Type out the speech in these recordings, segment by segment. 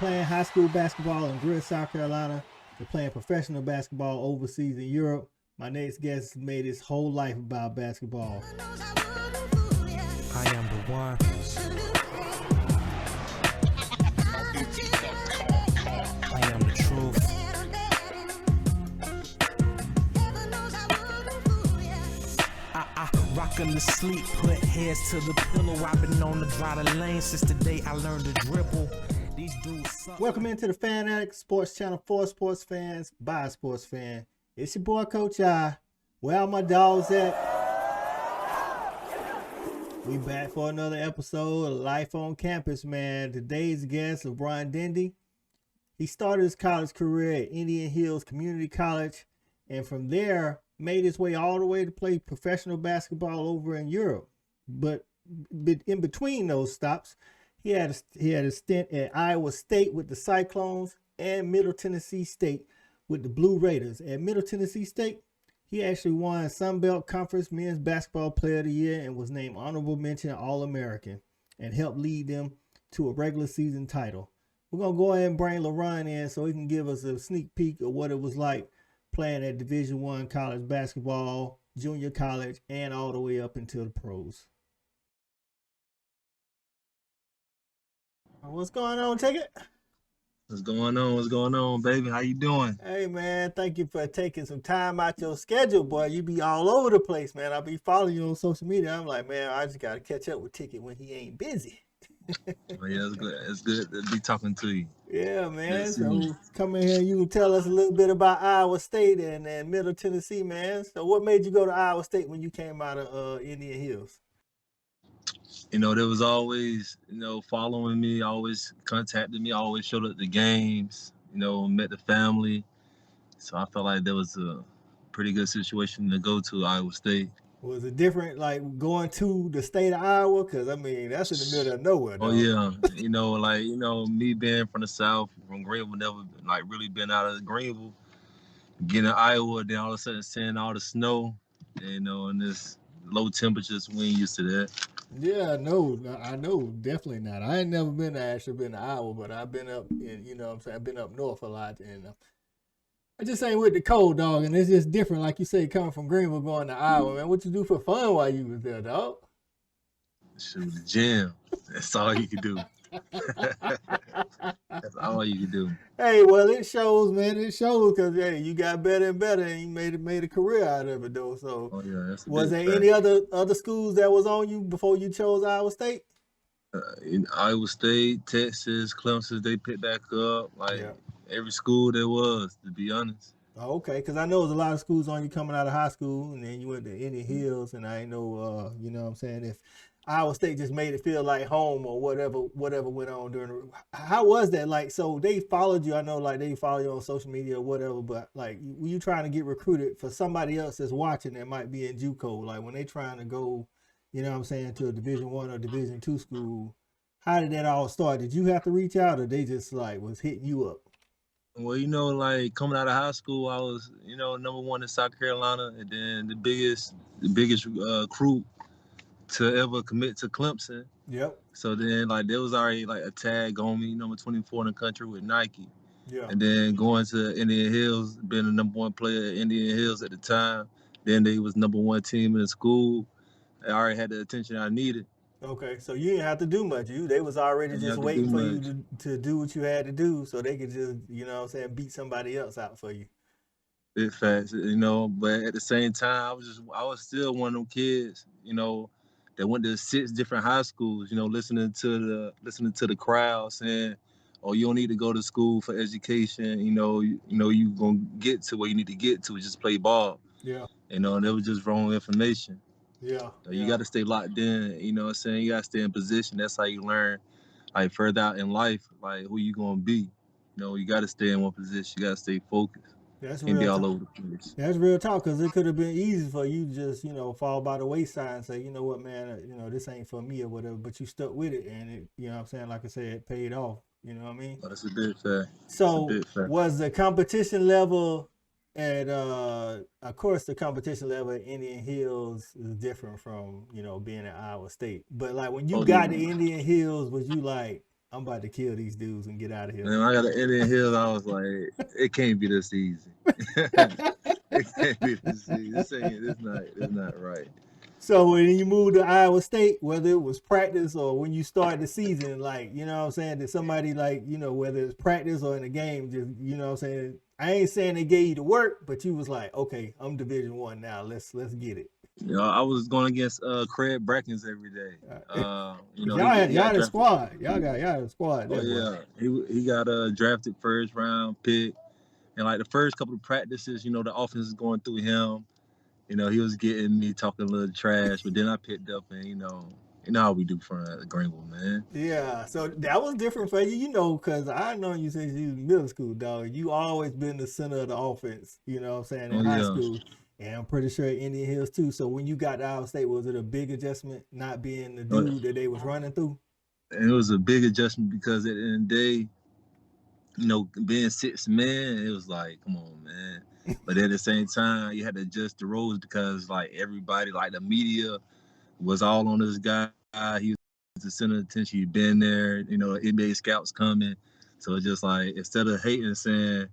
playing high school basketball in Greer, South Carolina, to playing professional basketball overseas in Europe, my next guest made his whole life about basketball. I am the one. I am the truth. Rockin' to sleep, put heads to the pillow. I've been on the dry lane since the day I learned to dribble. These dudes suck. Welcome into the Fan Addict Sports Channel for sports fans by a sports fan. It's your boy Coach I. Where all my dogs at? We back for another episode of Life on Campus, man. Today's guest, LaRon Dendy. He started his college career at Indian Hills Community College, and from there made his way all the way to play professional basketball over in Europe. But in between those stops, he had a stint at Iowa State with the Cyclones and Middle Tennessee State with the Blue Raiders. At Middle Tennessee State, he actually won Sun Belt Conference Men's Basketball Player of the Year and was named Honorable Mention All-American and helped lead them to a regular season title. We're going to go ahead and bring LaRon in so he can give us a sneak peek of what it was like playing at Division I college basketball, junior college, and all the way up into the pros. What's going on, Ticket? What's going on? What's going on, baby? How you doing? Hey, man, thank you for taking some time out your schedule, boy. You be all over the place, man. I be following you on social media. I'm like, man, I just got to catch up with Ticket when he ain't busy. Oh, yeah, it's good. It's good to be talking to you. Yeah, man. Yes, So come in here, you can tell us a little bit about Iowa State and Middle Tennessee, man. So what made you go to Iowa State when you came out of Indian Hills? You know, there was always, following me, always contacted me, always showed up at the games, met the family. So I felt like there was a pretty good situation to go to Iowa State. Was it different, like going to the state of Iowa? Because, I mean, that's in the middle of nowhere, Oh, dog. yeah. Me being from the South, from Greenville, never, really been out of Greenville. Getting to Iowa, then all of a sudden seeing all the snow, and this low temperatures, we ain't used to that. Yeah, I know, definitely not. I ain't never been to Iowa, but I've been up in, I've been up north a lot, and I just ain't with the cold, dog, and it's just different, like you say, coming from Greenville going to Iowa, man. What you do for fun while you was there, dog? Shoot, the gym. That's all you can do. That's all you can do. Hey, well, it shows, man. It shows because, hey, you got better and better, and you made a career out of it, though. So, Oh, yeah, that's a was big there fact. any other schools that was on you before you chose Iowa State? In Iowa State, Texas, Clemson, they picked back up. Yeah. Every school there was, to be honest. Oh, okay, because I know there's a lot of schools on you coming out of high school, and then you went to Indian Hills, and I know, you know what I'm saying, if Iowa State just made it feel like home or whatever went on during how was that? Like, so they followed you, I know, like, they follow you on social media or whatever, but, like, were you trying to get recruited for somebody else that's watching that might be in JUCO? Like, when they trying to go, you know what I'm saying, to a Division I or Division II school, how did that all start? Did you have to reach out, or they just, like, was hitting you up? Well, coming out of high school, I was, number one in South Carolina, and then the biggest crew to ever commit to Clemson. Yep. So then, there was already, a tag on me, number 24 in the country with Nike. Yeah. And then going to Indian Hills, being the number one player at Indian Hills at the time, then they was number one team in the school. I already had the attention I needed. Okay, so you didn't have to do much. They was already Didn't just have to waiting do for much. you to do what you had to do so they could just, you know what I'm saying, beat somebody else out for you. Big facts, but at the same time, I was still one of them kids, that went to 6 different high schools, listening to the crowd saying, "Oh, you don't need to go to school for education, you gonna get to where you need to get to, just play ball." Yeah. And that was just wrong information. Yeah. So you got to stay locked in, you know what I'm saying? You got to stay in position. That's how you learn, further out in life, who you gonna be. You got to stay in one position. You got to stay focused. That's And be real all talk. over the place. That's real talk, because it could have been easy for you to just, fall by the wayside and say, you know what, man, this ain't for me or whatever, but you stuck with it, and it, you know what I'm saying, like I said, it paid off, you know what I mean? Oh, that's a big fact. So Big fact. was the competition level at of course the competition level at Indian Hills is different from, being at Iowa State. But like when you got to Indian Hills, was you like, I'm about to kill these dudes and get out of here. Man, I got an Indian Hills. I was like, it can't be this easy. It can't be this easy. This not right. So when you moved to Iowa State, whether it was practice or when you started the season, like, you know what I'm saying, did somebody like, you know, whether it's practice or in the game, just, you know what I'm saying, I ain't saying they gave you the work, but you was like, okay, I'm Division One now. Let's get it. You know, I was going against Craig Brackens every day. You know, Y'all he got had a drafted. squad. Y'all had a squad. Oh yeah, he got a drafted first round pick, and like the first couple of practices, you know, the offense is going through him. You know, he was getting me talking a little trash, but then I picked up and you know how we do from Greenville, man. Yeah, so that was different for you, you know, because I know you since you was middle school, dog. You always been the center of the offense, you know what I'm saying, Oh in high yeah, school. And I'm pretty sure Indian Hills too. So when you got to Iowa State, was it a big adjustment not being the Uh, dude that they was running through? and it was a big adjustment because at the end of the day, you know, being six man, it was like, come on, man. But at the same time, you had to adjust the roles because like everybody, like the media, was all on this guy. He was the center of attention. He'd been there, you know, NBA scouts coming. So it's just like instead of hating and saying,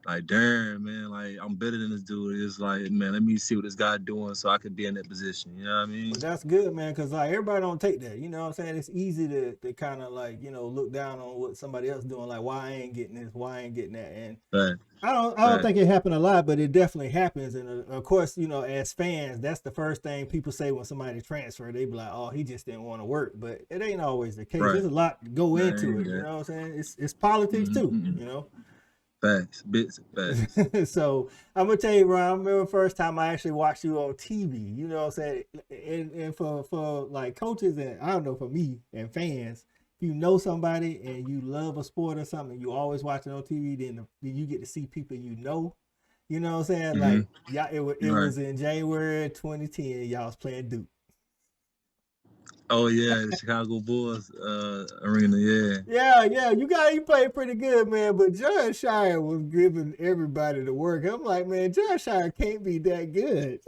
like, damn, man, like I'm better than this dude, it's like, man, let me see what this guy doing so I could be in that position. You know what I mean? But that's good, man, because like everybody don't take that. You know what I'm saying? It's easy to kind of like, you know, look down on what somebody else doing, like why I ain't getting this, why I ain't getting that. And But I don't think it happened a lot, but it definitely happens. And of course, you know, as fans, that's the first thing people say when somebody transfer. They be like, "Oh, he just didn't want to work," but it ain't always the case. right, There's a lot to go into man, it. You yeah. know what I'm saying? It's politics too. Mm-hmm. You know. Facts, bits and facts. So I'm gonna tell you, Ron. I remember the first time I actually watched you on TV. You know what I'm saying? And for like coaches and I don't know, for me and fans, if you know somebody and you love a sport or something, you always watch it on TV. Then you get to see people you know. You know what I'm saying? Mm-hmm. Like yeah, it Right. was in January 2010. Y'all was playing Duke. Oh yeah, the Chicago Bulls arena, yeah. Yeah, you played pretty good, man. But John Shire was giving everybody the work. I'm like, man, John Shire can't be that good.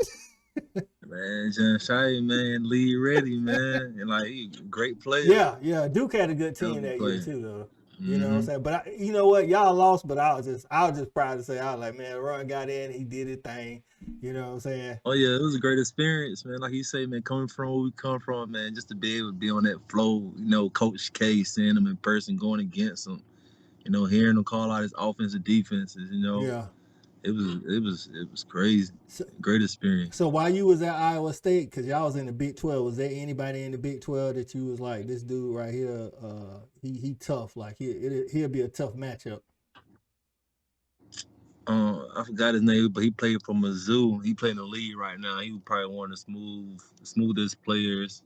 Man, John Shai, man, lead ready, man. And like he great player. Yeah. Duke had a good Hell of team a that year player. too, though. You know what I'm Mm-hmm. saying? But you know what? Y'all lost, but I was just proud to say I was like, man, Ron got in, he did his thing. You know what I'm saying? Oh yeah, it was a great experience, man. Like you say, man, coming from where we come from, man, just to be able to be on that flow, you know, Coach K, seeing him in person, going against him, you know, hearing him call out his offensive defenses, you know, Yeah. it was crazy. So, Great experience. so while you was at Iowa State, because y'all was in the Big 12, was there anybody in the Big 12 that you was like, this dude right here, he tough, like he'll be a tough matchup? I forgot his name, but he played for Mizzou. He playing in the league right now. He was probably one of the smoothest players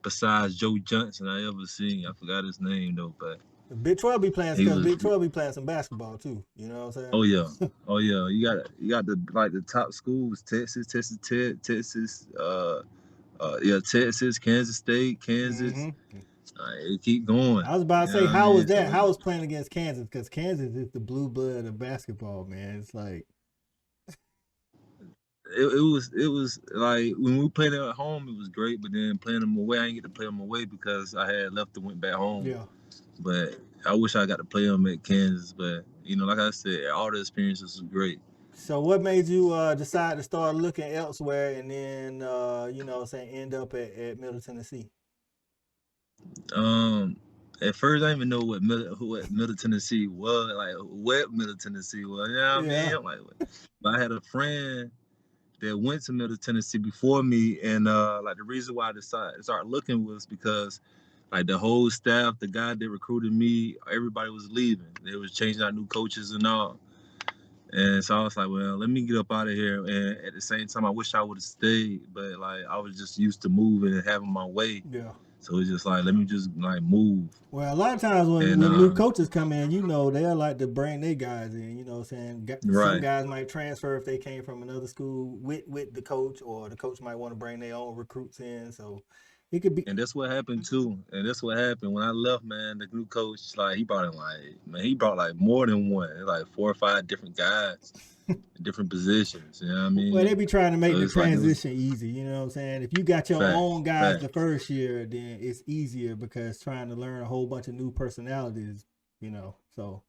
besides Joe Johnson I ever seen. I forgot his name though, but The Big 12 be playing he because was. Big 12 be playing some basketball too. You know what I'm Oh yeah, saying? oh yeah. You got the like the top schools: Texas, Texas, Texas, Kansas State, Kansas. Mm-hmm. It keep going. I was about to You know say, what I how was mean? that? So How was playing against Kansas? Because Kansas is the blue blood of basketball, man. It's like, it was like when we played at home, it was great. But then playing them away, I didn't get to play them away because I had left and went back home. yeah. But I wish I got to play them at Kansas. But you know, like I said, all the experiences was great. So what made you decide to start looking elsewhere and then, you know what I'm saying, end up at Middle Tennessee? Um, at first, I didn't even know what Middle Tennessee was, like what Middle Tennessee was. You know what I mean? Yeah. I'm like, what? But I had a friend that went to Middle Tennessee before me, and like the reason why I decided to start looking was because like the whole staff, the guy that recruited me, everybody was leaving. They was changing out new coaches and all. And so I was like, well, let me get up out of here. And at the same time, I wish I would have stayed, but like I was just used to moving and having my way. Yeah. So it's just like, let me just like move. Well, a lot of times when And new coaches come in, you know, they'll like to bring their guys in, you know what I'm saying? Some right. guys might transfer if they came from another school with the coach, or the coach might want to bring their own recruits in. So it could be. And that's what happened too. And that's what happened when I left, man. The new coach, like he brought in like, man, he brought like more than one, like 4 or 5 different guys. different positions. You know what I mean? Well, they be trying to make So the it's like transition easy. You know what I'm saying? If you got your own guys fact. the first year, then it's easier because trying to learn a whole bunch of new personalities. So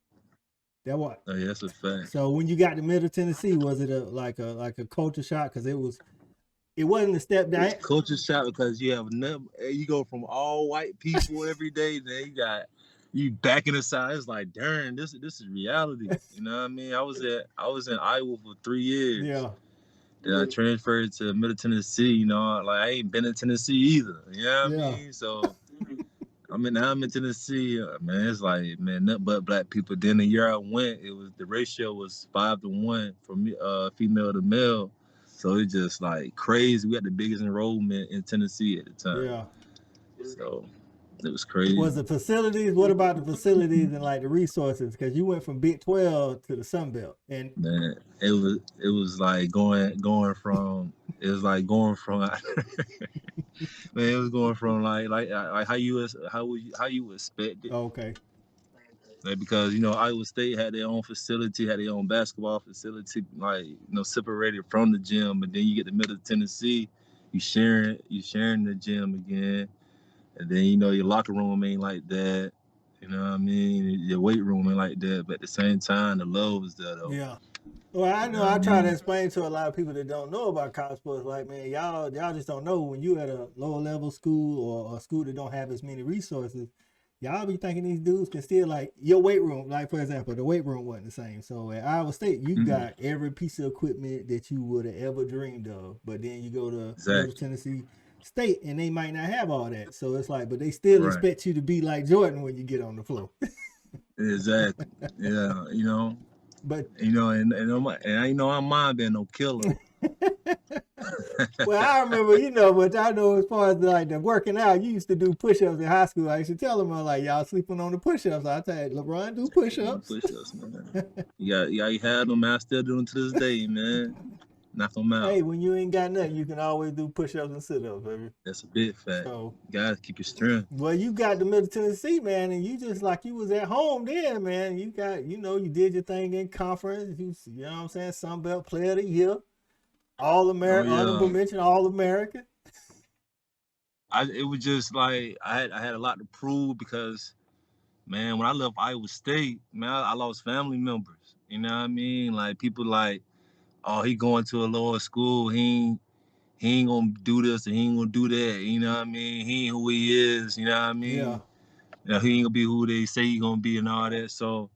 that what. Oh, yeah, that's a fact. So when you got to Middle Tennessee, was it like a culture shock? Because it wasn't a step down. It's culture shock because you go from all white people every day, then you back in the side. It's like, darn, this is reality. You know what I mean? I was in Iowa for 3 years. Yeah. Then I transferred to Middle Tennessee. You know, like I ain't been in Tennessee either. You know what I mean? So I'm in Tennessee, man. It's like, man, nothing but black people. Then the year I went, the ratio was 5-1 from female to male. So it's just like crazy. We had the biggest enrollment in Tennessee at the time. Yeah. So it was crazy. Was the facilities? What about the facilities and like the resources? Because you went from Big 12 to the Sun Belt, and man, it was like going from it was like going from man, it was going from like how you expect it. Okay. Like, because Iowa State had their own facility, had their own basketball facility, like separated from the gym. But then you get to Middle Tennessee, you sharing the gym again, and then your locker room ain't like that. You know what I mean? Your weight room ain't like that. But at the same time, the love was there though. Yeah. Well, I know I try to explain to a lot of people that don't know about college sports, like, man, y'all just don't know when you at a lower level school or a school that don't have as many resources. Y'all be thinking these dudes can still, like, your weight room, like, for example, the weight room wasn't the same. So at Iowa State, you got every piece of equipment that you would have ever dreamed of. But then you go to Middle Tennessee State and they might not have all that. So it's like, but they still expect you to be like Jordan when you get on the floor. Exactly. Yeah, But and I know I'm mind being no killer. Well, I remember, but I know as far as like the working out, you used to do push-ups in high school. I used to tell them, I'm like, y'all sleeping on the push-ups. I tell you, LaRon, do push-ups. Push-ups, man. You had them, man. I still do them to this day, man. Knock them out. Hey, when you ain't got nothing, you can always do push-ups and sit-ups, baby. That's a big fact. So, you gotta keep your strength. Well, you got the Middle Tennessee, man, and you just like you was at home then, man. You got, you did your thing in conference. You know what I'm saying? Sun Belt Player of the Year. All-American, honorable mention, All-American. It was just like I had a lot to prove because, man, when I left Iowa State, man, I lost family members. You know what I mean? Like people like, oh, he going to a lower school. He ain't gonna do this and he ain't gonna do that. You know what I mean? He ain't who he is. You know what I mean? Yeah. He ain't gonna be who they say he gonna be and all that. So,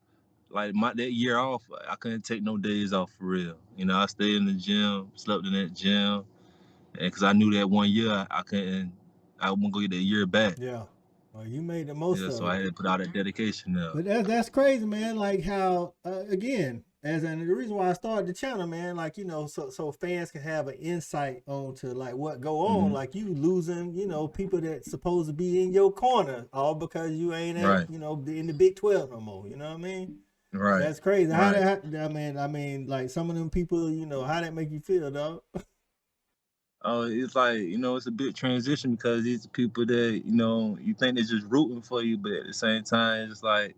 like that year off, I couldn't take no days off for real. I stayed in the gym, slept in that gym, and because I knew that 1 year I wouldn't go get that year back. Yeah. Well, you made the most of it. So I had to put out that dedication now. But that's crazy, man. Like how again, and the reason why I started the channel, man, like so fans can have an insight onto like what go on. Like you losing, people that supposed to be in your corner, all because you ain't at, in the Big 12 no more. You know what I mean? Right. That's crazy. Right. I mean, like some of them people, how that make you feel, dog? Oh, it's like, it's a big transition because these people that, you think they're just rooting for you, but at the same time, it's like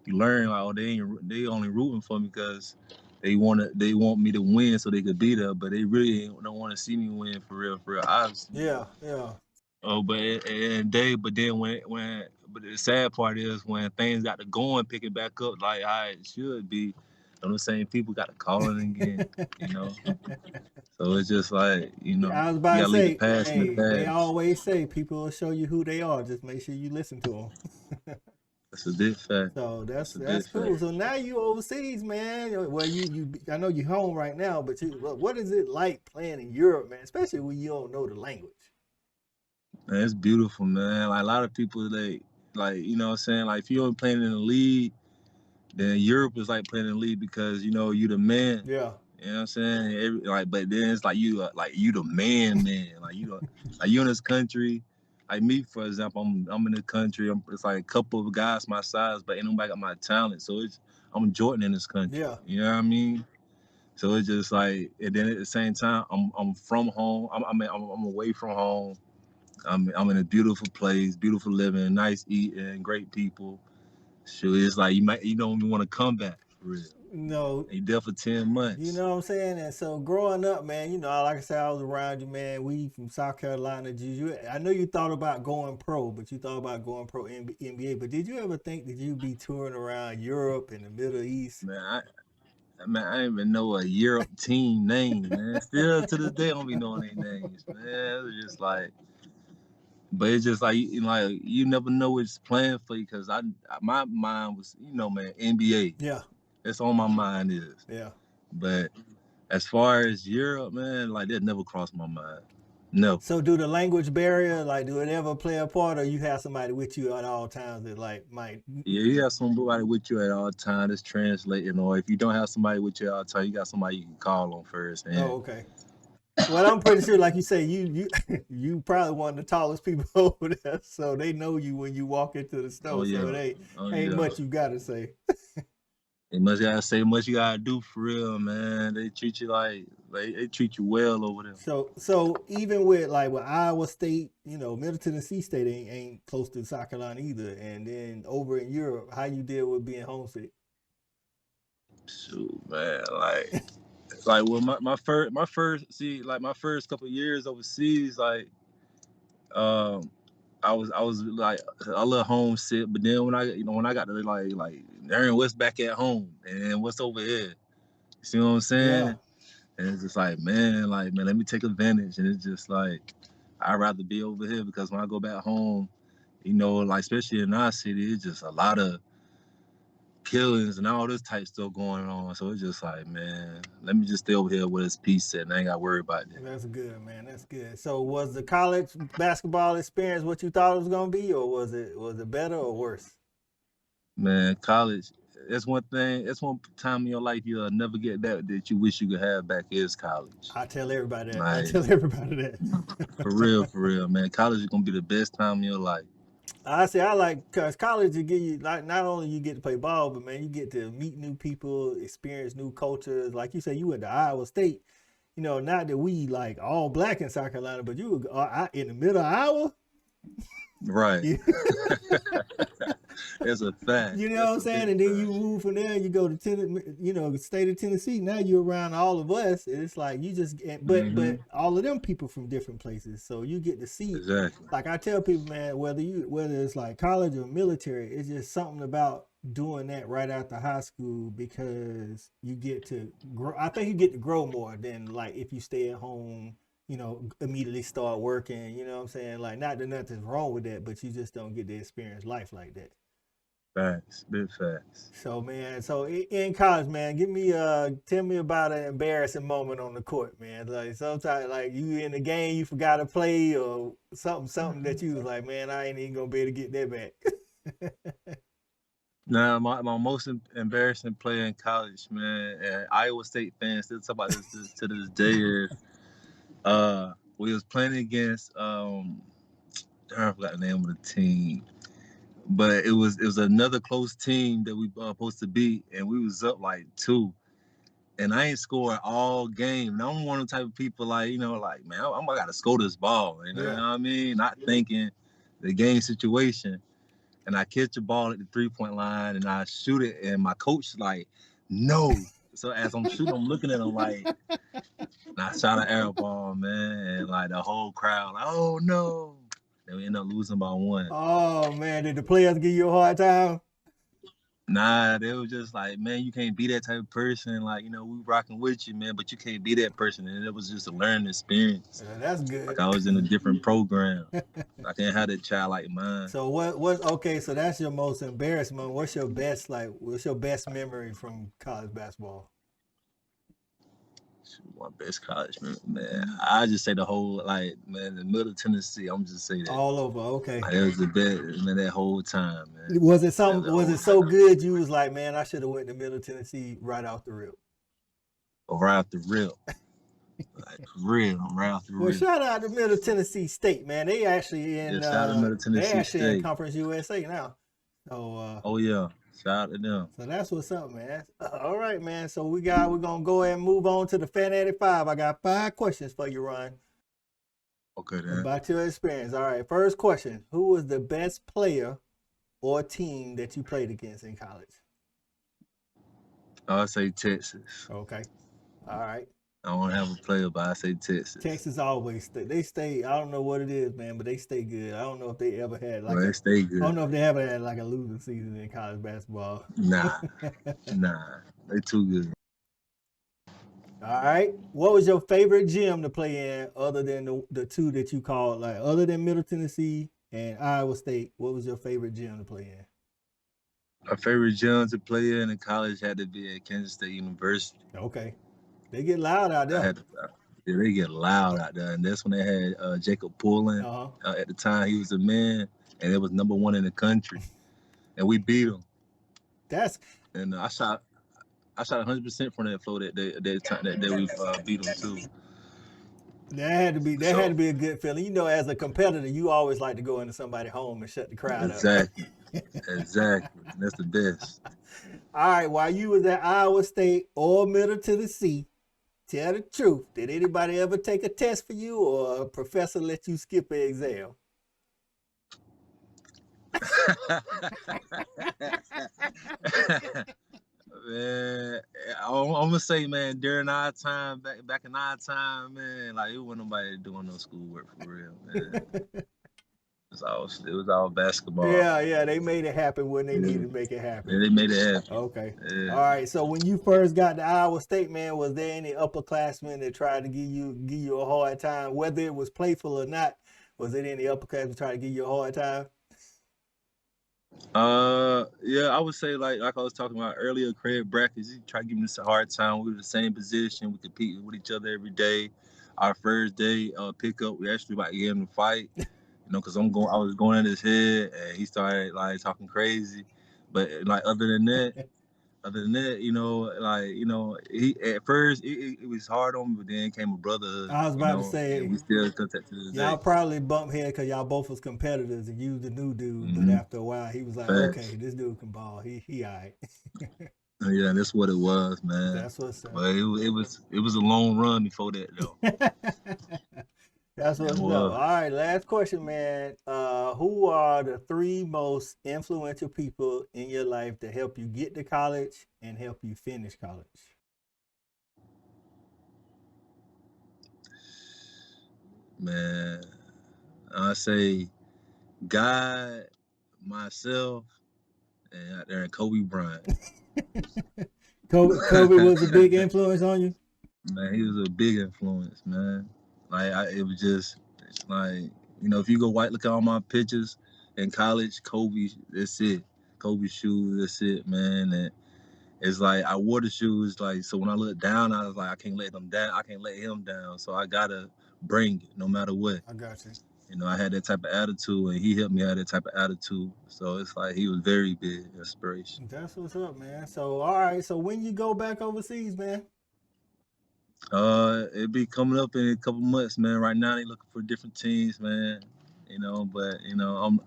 you learn like, oh, they only rooting for me because they want me to win so they could be there, but they really don't want to see me win for real, obviously. Yeah. Oh, but the sad part is when things got to go and pick it back up like how it should be, the same people got to call it again, So it's just like, I was about to say, hey, they always say people will show you who they are. Just make sure you listen to them. That's a big fact. So that's cool. Fact. So now you overseas, man. Well, I know you're home right now, but what is it like playing in Europe, man? Especially when you don't know the language. Man, it's beautiful, man. Like a lot of people, like you know what I'm saying? Like if you don't playing in the league, then Europe is like playing in the league because you the man. Yeah. You know what I'm saying? But then it's like you the man. Like you in this country. Like me, for example, I'm in the country. It's like a couple of guys my size, but ain't nobody got my talent. So I'm Jordan in this country. Yeah. You know what I mean? So it's just like, and then at the same time, I'm from home. I'm away from home. I'm in a beautiful place, beautiful living, nice eating, great people. So it's like you don't even want to come back for real. No, He there for 10 you months. know what I'm saying? And so growing up, man, you know, like I said, I was around you, man. We from South Carolina. Did you? I know you thought about going pro, but you thought about going pro NBA. But did you ever think that you'd be touring around Europe and the Middle East? Man, I didn't even know a Europe team name, man. Still to this day, I don't be knowing their names, man. It was just like, but it's just like, you never know what's playing for you, because my mind was, man, NBA. Yeah, That's all my mind is. yeah. But as far as Europe, man, like that never crossed my mind. No. So do the language barrier, like, do it ever play a part, or you have somebody with you at all times that like might? Yeah, you have somebody with you at all times that's translating, or if you don't have somebody with you at all times, you got somebody you can call on first. Oh, And okay. Well, I'm pretty sure, like you say, you probably one of the tallest people over there, so they know you when you walk into the oh store. So yeah, it oh ain't yeah. much you gotta say. They must gotta say much you gotta do for real, man. They treat you like they treat you well over there. So even with Iowa State, you know, Middle Tennessee State ain't close to South Carolina either, and then over in Europe, how you deal with being homesick? Shoot, man, like well, my first couple of years overseas, like um, I was like a little homesick, but then when I got to like learn what's back at home and what's over here, you see what I'm Yeah, saying? And it's just like, man, let me take advantage. And it's just like, I'd rather be over here, because when I go back home, like especially in our city, it's just a lot of killings and all this type stuff going on. So it's just like, man, let me just stay over here where it's peace and I ain't got to worry about that. that's good, man. That's good. So was the college basketball experience what you thought it was gonna be, or was it better or worse? Man, college, that's one thing, that's one time in your life you'll never get that you wish you could have back, is college. I tell everybody that. I Like, tell everybody that. for real, man. College is going to be the best time in your life. I say I like because college will give you like not only you get to play ball, but man, you get to meet new people, experience new cultures. Like you said, you went to Iowa State. You know, not that we like all black in South Carolina, but you were in the middle of Iowa. Right. You, That's a fact. you know what That's I'm a saying? big And then fact. you move from there, you go to the state of Tennessee. Now you're around all of us. It's like you just, Mm-hmm. but all of them people from different places, so you get to see. Exactly. Like I tell people, man, whether it's like college or military, it's just something about doing that right after high school because you get to grow. I think you get to grow more than like if you stay at home. You know, immediately start working. You know what I'm saying? Like, not that nothing's wrong with that, but you just don't get to experience life like that. Facts. Big facts. So man, so in college, man, tell me about an embarrassing moment on the court, man. Like sometimes like you in the game you forgot to play or something that you was like, man, I ain't even gonna be able to get that back. Now, my most embarrassing player in college, man, and Iowa State fans still talk about this to this day, is we was playing against I forgot the name of the team, but it was another close team that we supposed to beat, and we was up like 2. And I ain't scored all game. And I'm one of the type of people like, like, man, I gotta score this ball. You know Yeah. what I mean? Not thinking the game situation. And I catch the ball at the 3-point line and I shoot it. And my coach like, no. So as I'm shooting, I'm looking at him like, and I shot an air ball, man. And like the whole crowd, like, oh no. Then we end up losing by 1. Oh man, did the players give you a hard time? Nah, they was just like, man, you can't be that type of person. Like, we rocking with you, man, but you can't be that person. And it was just a learning experience. Yeah, that's Like good. I was in a different program. I can't have that child like mine. So what okay, so that's your most embarrassment. What's your best memory from college basketball? My best college, man. I just say the whole, like, man, the Middle Tennessee. I'm just say that. All over, okay. Like, it was the best, man. That whole time, man. Was it so good you was like, man, I should have went to Middle Tennessee right off the rip? Right off the rip, like real, right off the Well, rip. shout out to Middle Tennessee State, man. They actually Yeah, shout out to Middle Tennessee in State. Conference USA now. So Oh yeah, shout out to them. so that's what's up, man. All right, man. So we're gonna go ahead and move on to the Fan 85. I got 5 questions for you, Ron. Okay, then. About your experience. All right. First question: who was the best player or team that you played against in college? I'll say Texas. Okay. All right. I don't have a player, but I say Texas. Texas always stay. I don't know what it is, man, but they stay good. I don't know if they ever had Well, they stay good. I don't know if they ever had like a losing season in college basketball. Nah, they too good. All right. What was your favorite gym to play in, other than the two that you called, like other than Middle Tennessee and Iowa State? What was your favorite gym to play in? My favorite gym to play in college had to be at Kansas State University. Okay. They get loud out there. They get loud out there, and that's when they had Jacob Pullen. At the time, he was a man, and it was #1 in the country, and we beat him. And I shot 100% from that floor that time that we beat them too. That had to be a good feeling. You know, as a competitor, you always like to go into somebody's home and shut the crowd up. Exactly. That's the best. All right, while you was at Iowa State or Middle Tennessee, tell the truth. Did anybody ever take a test for you, or a professor let you skip an exam? Man, I'm gonna say, man, during our time, back in our time, man, like it wasn't nobody doing no schoolwork for real, man. It was all basketball. Yeah, they made it happen when they needed to make it happen. Yeah, they made it happen. Okay. Yeah. All right. So when you first got to Iowa State, man, was there any upperclassmen that tried to give you a hard time, whether it was playful or not? Was there any upperclassmen trying to give you a hard time? Yeah, I would say like I was talking about earlier, Craig Brackets, he tried to give us a hard time. We were the same position. We competed with each other every day. Our first day pickup, we actually about to get him to fight. You know, because I was going in his head, and he started like talking crazy. But like other than that, you know, he at first it was hard on me, but then came a brotherhood. I was about to say, we still contact to this day. Y'all probably bumped head because y'all both was competitors, and you was the new dude. But after a while, he was like, okay, this dude can ball. He all right. Yeah, that's what it was, man. That's what's up. But it was a long run before that, though. That's what's up. All right, last question, man. Who are the 3 most influential people in your life that help you get to college and help you finish college? Man, I say God, myself, and out there and Kobe Bryant. Kobe was a big influence on you? Man, he was a big influence, man. Like it was just like, you know, if you go look at all my pictures in college, Kobe, that's it. Kobe shoes, that's it, man. And it's like I wore the shoes, like, so when I look down, I was like, I can't let them down. I can't let him down. So I gotta bring it no matter what. I got you. You know, I had that type of attitude, and he helped me have that type of attitude. So it's like he was very big inspiration. That's what's up, man. So all right, so when you go back overseas, man? It'll be coming up in a couple months, man. Right now, they looking for different teams, man. You know, but you know,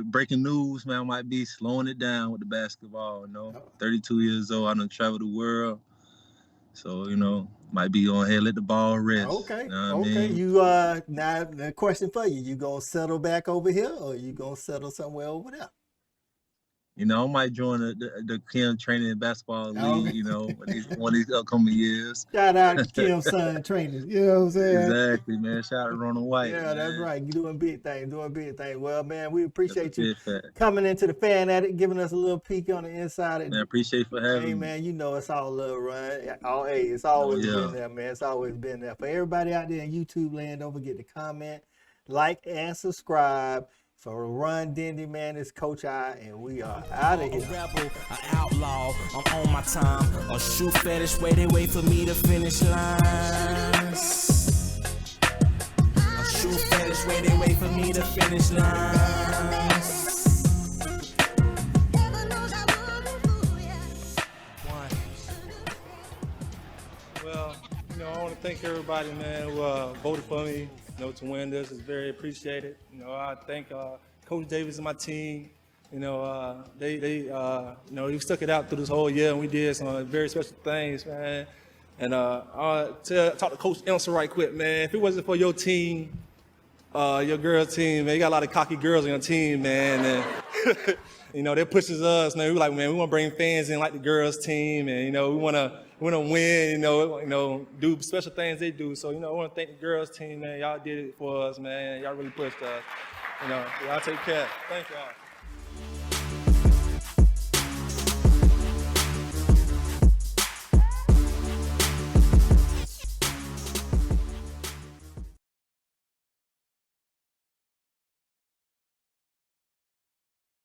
breaking news, man. I might be slowing it down with the basketball. You know, 32 years old. I done traveled the world, so you know, might be on ahead, let the ball rest. Okay, you know what I mean? You now the question for you: you gonna settle back over here, or you gonna settle somewhere over there? You know, I might join the Kim Training Basketball League, you know, one of these upcoming years. Shout out to Kim's son training. You know what I'm saying? Exactly, man. Shout out to Ronald White. Yeah, man. That's right. You're doing big things, Well, man, we appreciate you coming into the Fan Addict, giving us a little peek on the inside. Man, appreciate you for having me. Hey, man, you know it's all love, Ron. It's always been there, man. It's always been there. For everybody out there in YouTube land, don't forget to comment, like, and subscribe. For LaRon Dendy, man, it's Coach I, and we are out of here. A rebel, an outlaw, I'm on my time. A shoe fetish, they wait for me to finish lines. A shoe fetish, they wait for me to finish lines. Well, you know, I want to thank everybody, man, who voted for me. You know, to win this is very appreciated. You know, I thank Coach Davis and my team. You know, you know, he stuck it out through this whole year, and we did some very special things, man. And talk to Coach Elsa right quick, man. If it wasn't for your team, your girl team, man, you got a lot of cocky girls on your team, man. And You know, that pushes us, man. We like, man, we want to bring fans in like the girls team, and, you know, we want to win, you know, do special things they do. So, you know, I want to thank the girls team, man. Y'all did it for us, man. Y'all really pushed us. You know, y'all take care. Thank y'all.